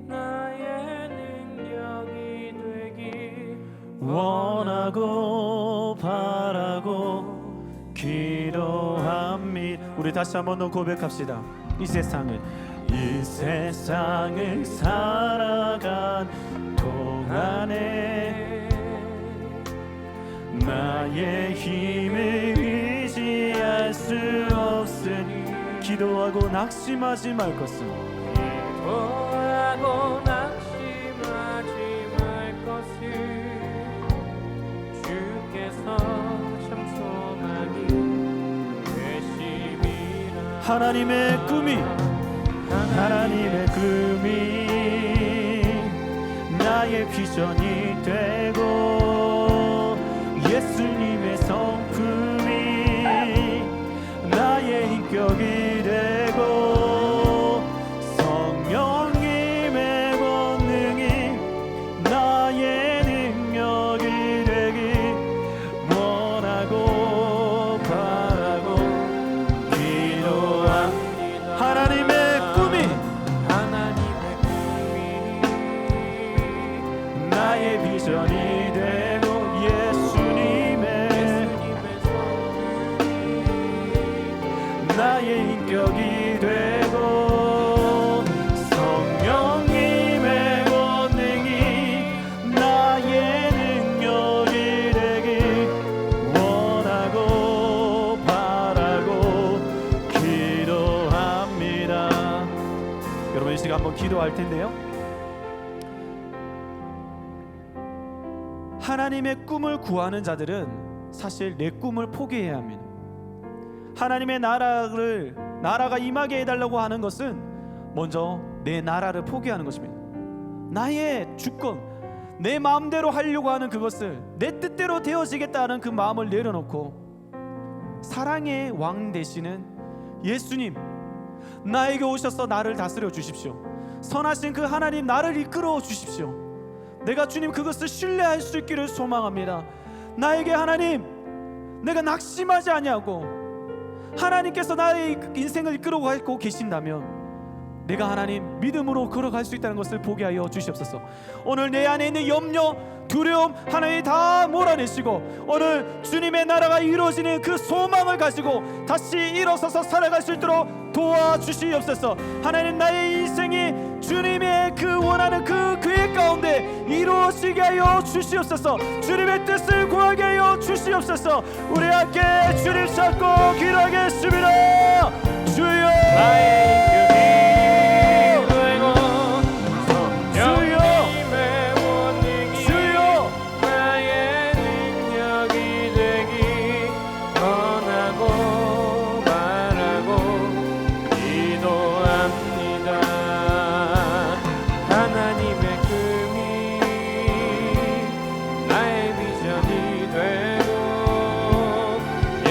나의 능력이 되기 원하고 바라고 기도합니다. 우리 다시 한 번 더 고백합시다. 이 세상을 살아간 동안에 나의 힘을 의지할 수 없으니 기도하고 낙심하지 말 것을. 주께서 참 소망이 되심이라. 하나님의 꿈이 나의 비전이 되고 예수님의 성품이 나의 인격이 되고 성령님의 권능이 나의 능력이 되기 원하고 바라고 기도합니다. 하나님의 나의 비전이 되고 예수님의 여러분 이 시간 한번 기도할 텐데요. 하나님의 꿈을 구하는 자들은 사실 내 꿈을 포기해야 합니다. 하나님의 나라가 임하게 해달라고 하는 것은 먼저 내 나라를 포기하는 것입니다. 나의 주권, 내 마음대로 하려고 하는 그것을 내 뜻대로 되어지겠다는 그 마음을 내려놓고 사랑의 왕 되시는 예수님, 나에게 오셔서 나를 다스려 주십시오. 선하신 그 하나님, 나를 이끌어 주십시오. 내가 주님 그것을 신뢰할 수 있기를 소망합니다. 나에게 하나님, 내가 낙심하지 아니하고 하나님께서 나의 인생을 이끌어가고 계신다면 내가 하나님 믿음으로 걸어갈 수 있다는 것을 보게 하여 주시옵소서. 오늘 내 안에 있는 염려, 두려움 하나님 다 몰아내시고 오늘 주님의 나라가 이루어지는 그 소망을 가지고 다시 일어서서 살아갈 수 있도록 도와주시옵소서. 하나님, 나의 인생이 주님의 그 원하는 그 계획 가운데 이루어지게 하여 주시옵소서. 주님의 뜻을 구하게 하여 주시옵소서. 우리 함께 주님 찾고 기도하겠습니다. 주여, 나의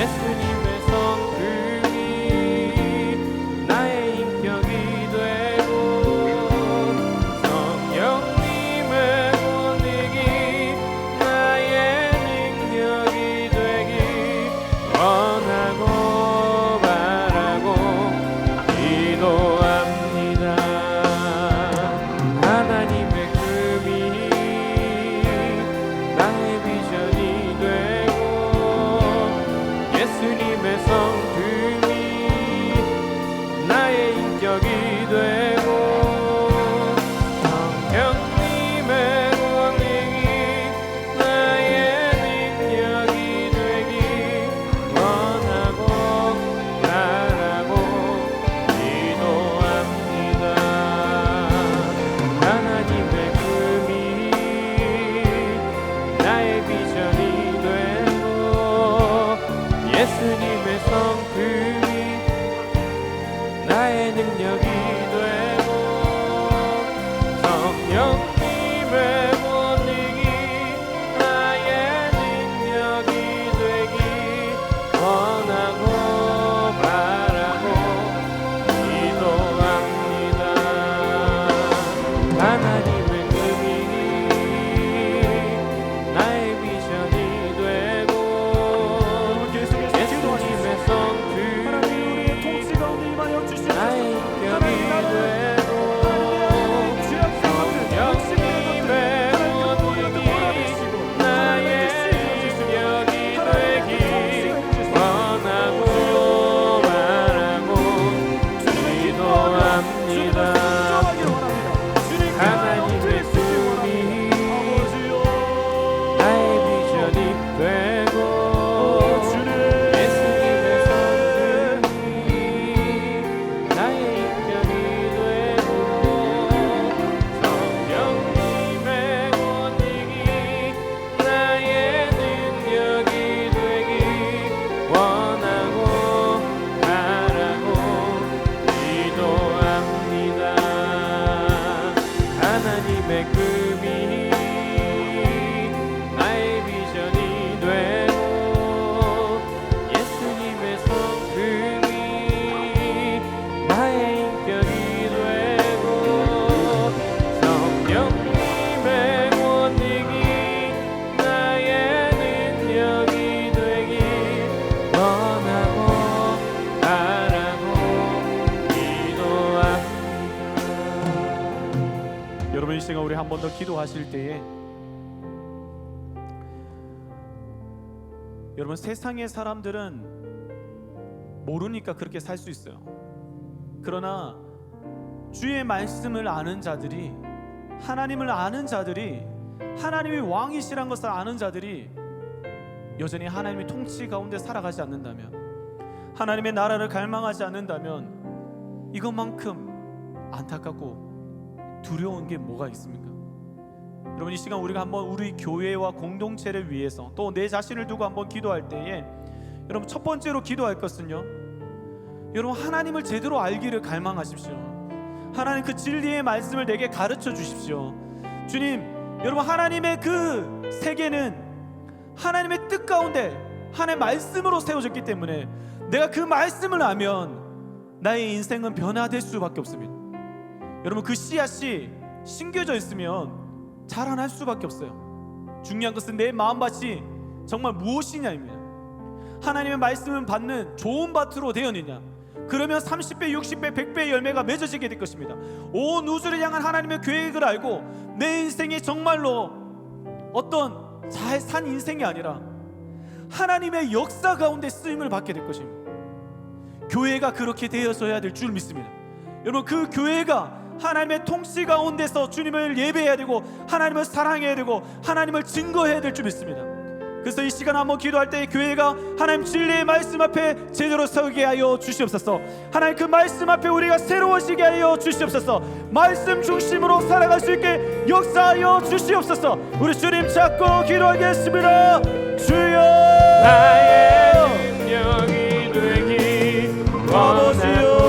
예수님의 성품이 나의 능력이 되고 성령님의 권능이 나의 능력이 되기 원하고 바라고 기도합니다. 하나님의 꿈이 나의 비전이 되고 예수님의 성품이 나의 인격이 되고 성령님의 권능이 나의 능력이 되기 원하고 바라고 기도합니다. 하나님의 꿈이 나의 비전이 되고 예수님의 성품이 나의 인격이 되고 성령님의 권능이 나의 능력이 되기 원하고 바라고 기도합니다. 하나님의 꿈이 나의 비전이 되고 예수님의 성품이 나의 인격이 되고 성령님의 권능이 나의 능력이 되기 원하고 바라고 기도합니다. 여러분 이 시간 우리 한 번 더 기도하실 때에 여러분 세상의 사람들은 모르니까 그렇게 살 수 있어요. 그러나 주의 말씀을 아는 자들이, 하나님을 아는 자들이, 하나님이 왕이시란 것을 아는 자들이 여전히 하나님의 통치 가운데 살아가지 않는다면, 하나님의 나라를 갈망하지 않는다면 이것만큼 안타깝고 두려운 게 뭐가 있습니까? 여러분, 이 시간 우리가 한번 우리 교회와 공동체를 위해서 또 내 자신을 두고 한번 기도할 때에 여러분, 첫 번째로 기도할 것은요, 여러분 하나님을 제대로 알기를 갈망하십시오. 하나님 그 진리의 말씀을 내게 가르쳐 주십시오. 주님, 여러분 하나님의 그 세계는 하나님의 뜻 가운데 하나님의 말씀으로 세워졌기 때문에 내가 그 말씀을 알면 나의 인생은 변화될 수밖에 없습니다. 여러분, 그 씨앗이 심겨져 있으면 자라날 수밖에 없어요. 중요한 것은 내 마음밭이 정말 무엇이냐입니다. 하나님의 말씀을 받는 좋은 밭으로 되었느냐, 그러면 30배, 60배, 100배의 열매가 맺어지게 될 것입니다. 온 우주를 향한 하나님의 계획을 알고 내 인생이 정말로 어떤 잘 산 인생이 아니라 하나님의 역사 가운데 쓰임을 받게 될 것입니다. 교회가 그렇게 되어져야 될 줄 믿습니다. 여러분, 그 교회가 하나님의 통치 가운데서 주님을 예배해야 되고 하나님을 사랑해야 되고 하나님을 증거해야 될 줄 믿습니다. 그래서 이 시간 한번 기도할 때 교회가 하나님 진리의 말씀 앞에 제대로 서게 하여 주시옵소서. 하나님 그 말씀 앞에 우리가 새로워지게 하여 주시옵소서. 말씀 중심으로 살아갈 수 있게 역사하여 주시옵소서. 우리 주님 잡고 기도하겠습니다. 주여, 나의 능력이 되기 원하고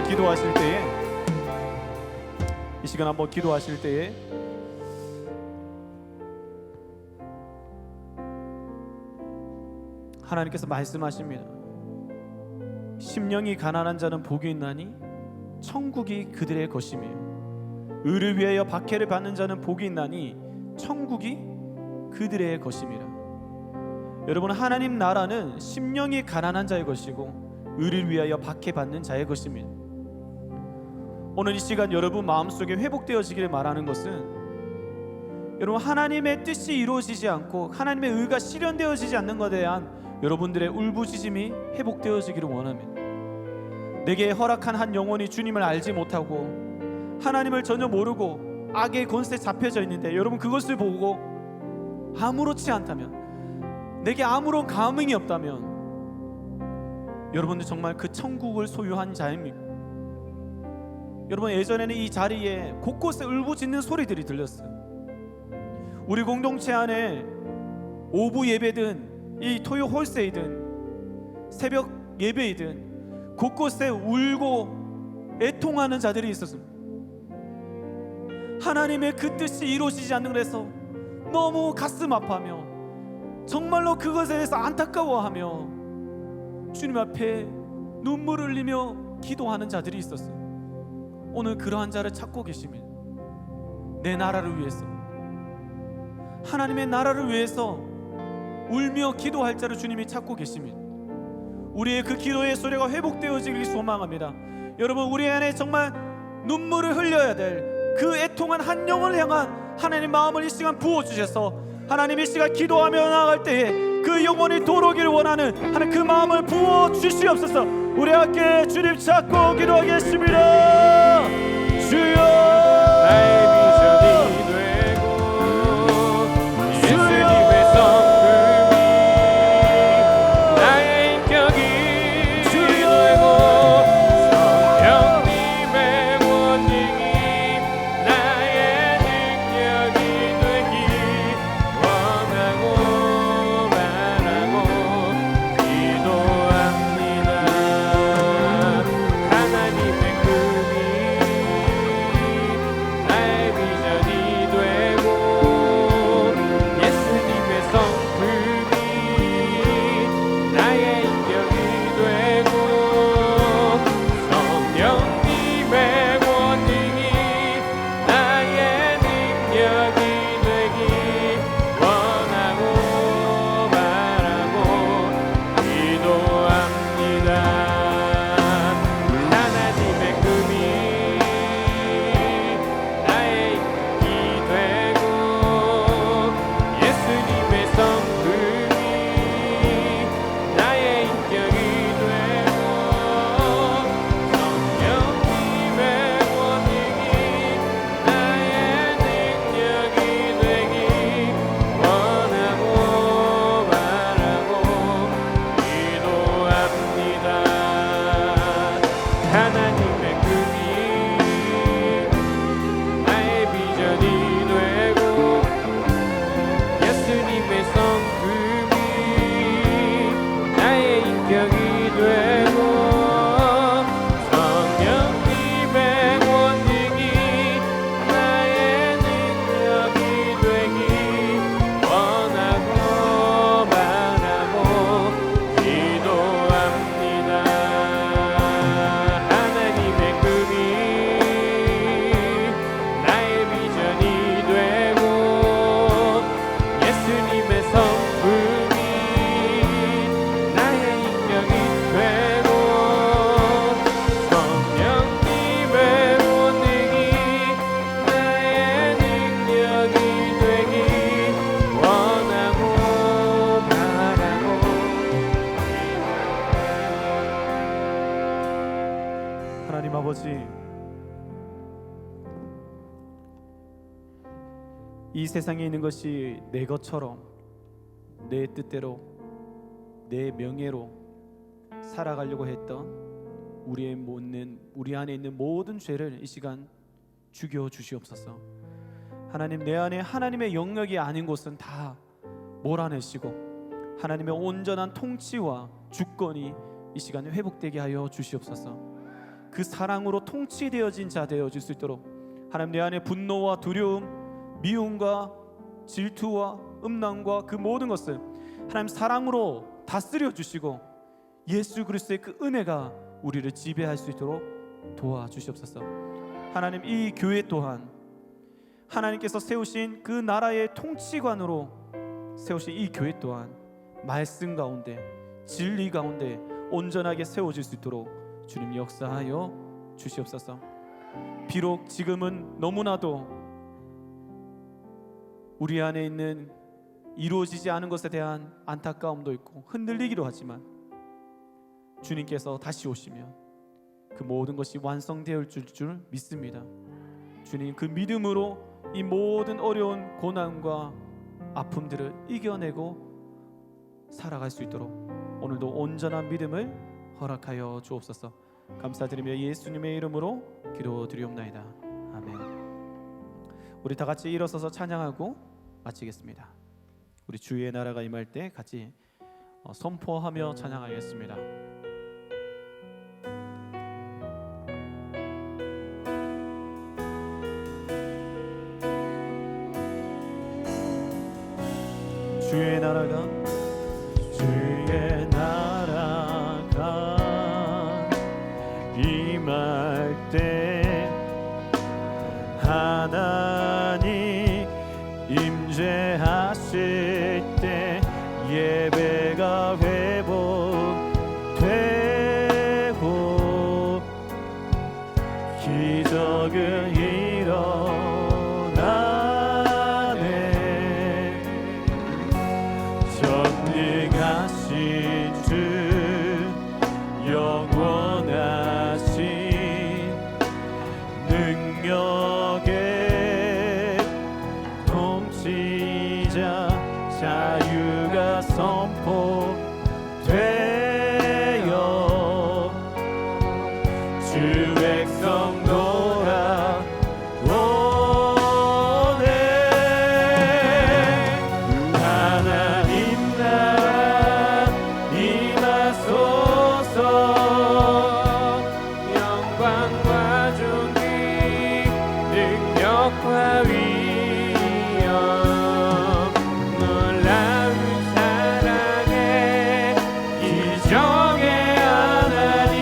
기도하실 때에 이 시간 한번 기도하실 때에 하나님께서 말씀하십니다. 심령이 가난한 자는 복이 있나니 천국이 그들의 것이며 의를 위하여 박해를 받는 자는 복이 있나니 천국이 그들의 것임이라. 여러분, 하나님 나라는 심령이 가난한 자의 것이고 의를 위하여 박해받는 자의 것입니다. 오늘 이 시간 여러분 마음속에 회복되어지기를 말하는 것은 여러분 하나님의 뜻이 이루어지지 않고 하나님의 의가 실현되어지지 않는 것에 대한 여러분들의 울부짖음이 회복되어지기를 원합니다. 내게 허락한 한 영혼이 주님을 알지 못하고 하나님을 전혀 모르고 악의 권세에 잡혀져 있는데 여러분 그것을 보고 아무렇지 않다면, 내게 아무런 감흥이 없다면 여러분들 정말 그 천국을 소유한 자입니까? 여러분, 예전에는 이 자리에 곳곳에 울부짖는 소리들이 들렸어요. 우리 공동체 안에 오부 예배든 이 토요 홀세이든 새벽 예배이든 곳곳에 울고 애통하는 자들이 있었습니다. 하나님의 그 뜻이 이루어지지 않는 것에서 너무 가슴 아파하며 정말로 그것에 대해서 안타까워하며 주님 앞에 눈물을 흘리며 기도하는 자들이 있었어요. 오늘 그러한 자를 찾고 계십니다. 내 나라를 위해서, 하나님의 나라를 위해서 울며 기도할 자를 주님이 찾고 계십니다. 우리의 그 기도의 소리가 회복되어지길 소망합니다. 여러분, 우리 안에 정말 눈물을 흘려야 될 그 애통한 한 영혼을 향한 하나님 마음을 이 시간 부어주셔서 하나님 이 시간 기도하며 나아갈 때에 그 영혼이 도로기를 원하는 하나님 그 마음을 부어주시옵소서. 우리 함께 주님 찾고 기도하겠습니다. 주여, 나의 비전이 되고 예수님의 성품이 나의 인격이 되고 성령님의 권능이 나의 능력이 되기 원하고 바라고 기도합니다. 하나님의 꿈이 나의 비전이 되고 예수님의 성품이 나의 인격이 되고 성령님의 권능이 나의 능력이 되기 원하고 바라고 기도합니다. 하나님의 꿈이 나의 인격이 되고 예수님의 성품이 나의 인격이 되고 성령님의 권능이 나의 능력이 되기 원하고 바라고 기도합니다. 하나님의 꿈이 나의 비전이 되고 예수님의 성품이 나의 인격이 되고 성령님의 권능이 나의 능력이 되기 원하고 바라고 기도합니다. 하나님의 꿈이 나의 비전이 되고 예수님의 성품이 나의 인격이 되고 성령님의 권능이 나의 능력이 되기 원하고 바라고 하나님 아버지, 이 세상에 있는 것이 내 것처럼 내 뜻대로 내 명예로 살아가려고 했던 우리 안에 있는 모든 죄를 이 시간 죽여 주시옵소서. 하나님, 내 안에 하나님의 영역이 아닌 곳은 다 몰아내시고 하나님의 온전한 통치와 주권이 이 시간에 회복되게 하여 주시옵소서. 그 사랑으로 통치되어진 자 되어질 수 있도록 하나님, 내 안에 분노와 두려움, 미움과 질투와 음란과 그 모든 것을 하나님 사랑으로 다스려 주시고 예수 그리스도의 그 은혜가 우리를 지배할 수 있도록 도와주시옵소서. 하나님, 이 교회 또한 하나님께서 세우신 그 나라의 통치관으로 세우신 이 교회 또한 말씀 가운데 진리 가운데 온전하게 세워질 수 있도록 주님 역사하여 주시옵소서. 비록 지금은 너무나도 우리 안에 있는 이루어지지 않은 것에 대한 안타까움도 있고 흔들리기도 하지만 주님께서 다시 오시면 그 모든 것이 완성되어 줄 믿습니다. 주님, 그 믿음으로 이 모든 어려운 고난과 아픔들을 이겨내고 살아갈 수 있도록 오늘도 온전한 믿음을 허락하여 주옵소서. 감사드리며 예수님의 이름으로 기도드리옵나이다. 아멘. 우리 다 같이 일어서서 찬양하고 마치겠습니다. 우리 주의 나라가 임할 때 같이 선포하며 찬양하겠습니다. 주의 나라가 임할 때 하나님 임재하실 때 예배가 회복되고 기적은 일어나네. 전능하신 주 영원하신 능력의 통치자 자유가 선포되어 주 백성 돌아오네. 하나님 나라 임하소서. 영광과 존귀 능력과 위엄 놀라운 사랑에 기적의 하나님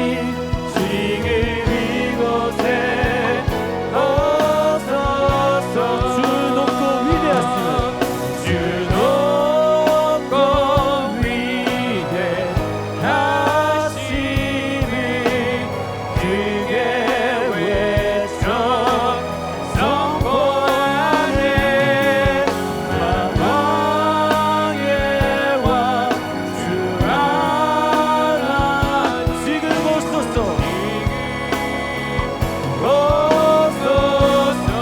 지금 이곳에 오소서. 주 높고 위대하시네. 주 높고 위대하심을 크게 외쳐 선포하네. 만왕의 왕 주 하나님 지금 오소서. 오소서.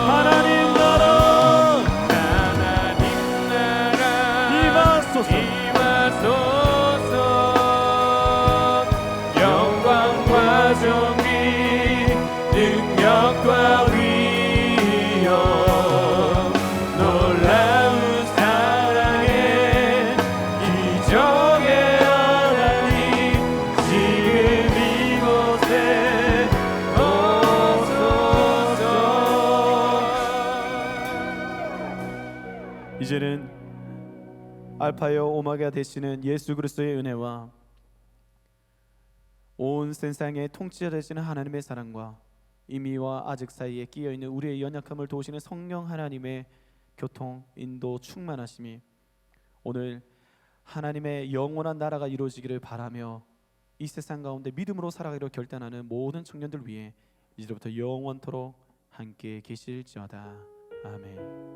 하나님 나라 임하소서. 영광과 존귀 능력과 위엄 놀라운 사랑에 기적의 하나님 지금 이곳에 오소서. 이제는 알파요 오마가 되시는 예수 그리스도의 은혜와 온 세상의 통치자 되시는 하나님의 사랑과 이미와 아직 사이에 끼어있는 우리의 연약함을 도우시는 성령 하나님의 교통, 인도, 충만하심이 오늘 하나님의 영원한 나라가 이루어지기를 바라며 이 세상 가운데 믿음으로 살아가기로 결단하는 모든 청년들 위해 이제부터 영원토록 함께 계실지어다. 아멘.